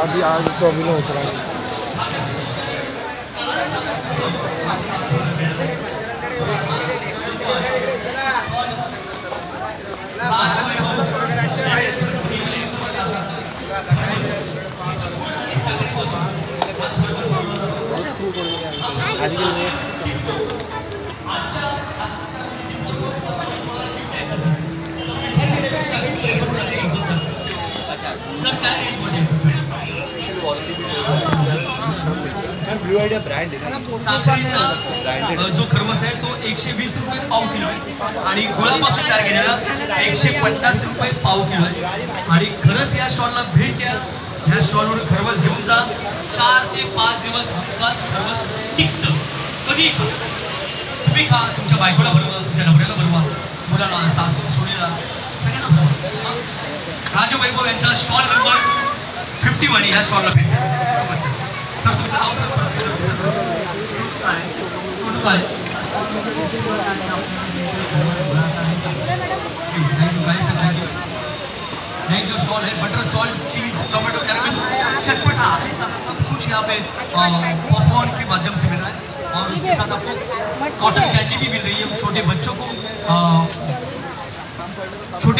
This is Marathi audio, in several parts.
अभी आज तो अभी नहीं उतरा है। ब्लू आयडिया ब्रँड जो खरवस आहे तो 120 रुपये पाव किलो आहे आणि गुळापासून तयार केलेला 150 रुपये पाव किलो आहे आणि खरंच या स्टॉलला भेट द्या। ह्या स्टॉलवर खरवस घेऊन जा। 4 ते 5 दिवस हमखास खरवस टिकतं। कधी खा, तुम्ही खा, तुमच्या बायकोला बनवा, तुमच्या नवऱ्याला बनवा, मुलाला, सासू सुनेला सगळ्यांना बनवा। राजवैभव यांचा स्टॉल नंबर 51 ह्या स्टॉलला भेट द्या। सर तुमचं नाव काय? नहीं जो स्टॉल है बटर सॉल्ट चीज टोमेटो कैरमल चटपटा ऐसा सब कुछ यहाँ पे पॉपकॉर्न के माध्यम से मिल रहा है और उसके साथ आपको कॉटन कैंडी भी मिल रही है। छोटे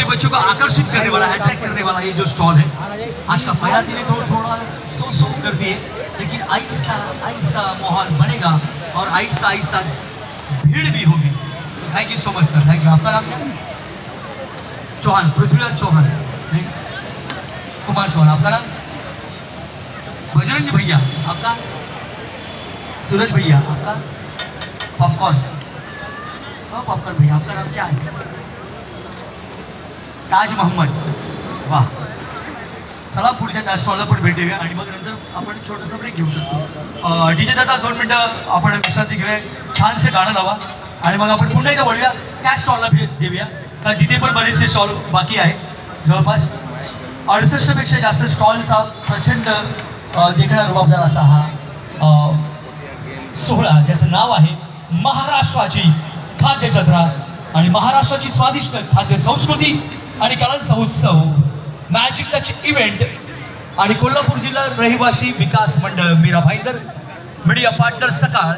बच्चों को आकर्षित करने वाला, अट्रैक्ट करने वाला ये जो स्टॉल है। आज का पहला दिन है, थोड़ा सो करती है, लेकिन आहिस्ता आहिस्ता माहौल बनेगा और आहिस्ता आहिस्ता भीड़ भी होगी। Thank you so much sir, thank you. आपका नाम क्या है? चौहान, पृथ्वीराज चौहान, कुमार चौहान। आपका नाम? बजरंग भैया। आपका? सूरज भैया। आपका? पॉपकॉर्न। पॉपकॉर्न भैया। आपका नाम क्या है? ताज मोहम्मद। वाह, चला पुढच्या त्या स्टॉलला पण भेटूया आणि मग नंतर आपण छोटंसं ब्रेक घेऊ शकतो। डीजे दादा 2 मिनिटं आपण विश्रांती घेऊया, छानसे गाणं लावा आणि मग आपण पुन्हा एकदा वळूया त्या स्टॉलला भेट देऊया, कारण तिथे पण बरेचसे स्टॉल बाकी आहे। जवळपास 68 पेक्षा जास्त स्टॉलचा प्रचंड देखणा रुबाबदार असा हा सोहळा, ज्याचं नाव आहे महाराष्ट्राची खाद्य जत्रा आणि महाराष्ट्राची स्वादिष्ट खाद्य संस्कृती आणि कलांचा उत्सव, मॅजिक टच इव्हेंट आणि कोल्हापूर जिल्हा रहिवासी विकास मंडळ, मीरा भाईंदर, मीडिया पार्टनर सकाळ,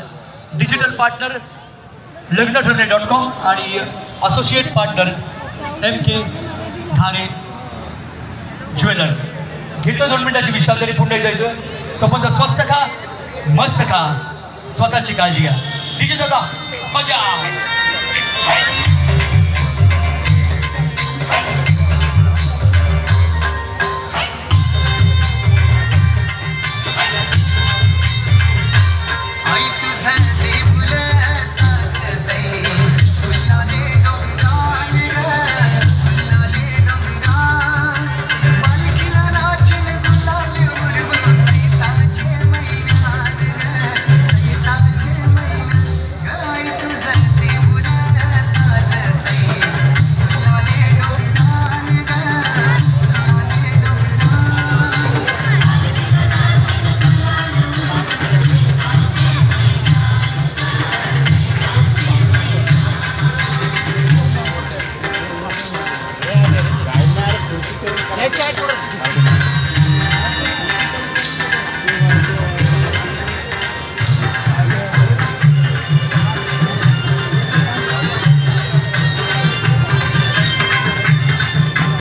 डिजिटल पार्टनर लग्नठरणे.com आणि associate partner MK Thane jewellers. घेतो 2 मिनिटाची विश्रांती, पुढे जायचं तोपर्यंत स्वस्त खा, मस्त खा, स्वतःची काळजी घ्या। डीजे दादा मजा।